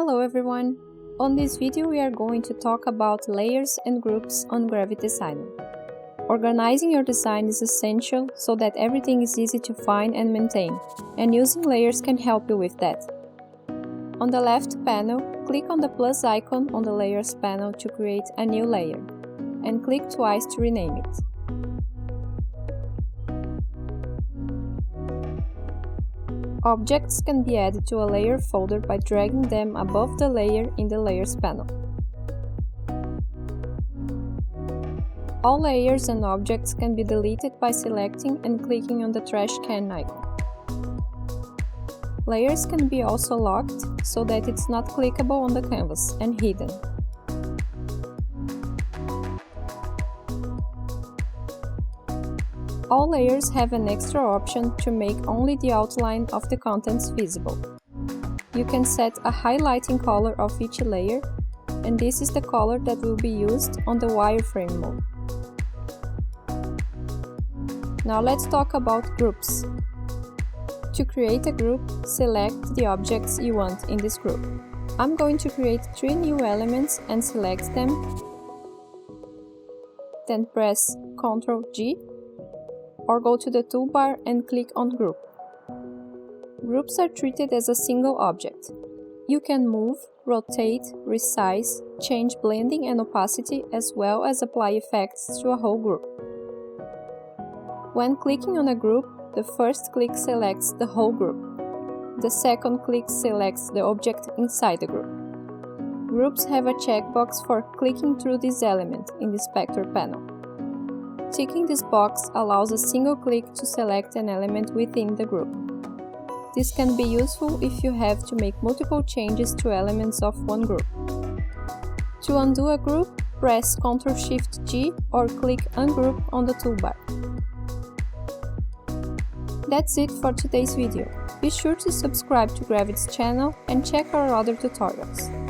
Hello everyone! On this video we are going to talk about layers and groups on Gravity Designer. Organizing your design is essential so that everything is easy to find and maintain, and using layers can help you with that. On the left panel, click on the plus icon on the Layers panel to create a new layer, and click twice to rename it. Objects can be added to a layer folder by dragging them above the layer in the Layers panel. All layers and objects can be deleted by selecting and clicking on the trash can icon. Layers can be also locked so that it's not clickable on the canvas and hidden. All layers have an extra option to make only the outline of the contents visible. You can set a highlighting color of each layer, and this is the color that will be used on the wireframe mode. Now let's talk about groups. To create a group, select the objects you want in this group. I'm going to create 3 new elements and select them, then press Ctrl G, or go to the toolbar and click on Group. Groups are treated as a single object. You can move, rotate, resize, change blending and opacity, as well as apply effects to a whole group. When clicking on a group, the first click selects the whole group. The second click selects the object inside the group. Groups have a checkbox for clicking through this element in the Inspector panel. Ticking this box allows a single click to select an element within the group. This can be useful if you have to make multiple changes to elements of one group. To undo a group, press Ctrl-Shift-G or click Ungroup on the toolbar. That's it for today's video. Be sure to subscribe to Gravity's channel and check our other tutorials.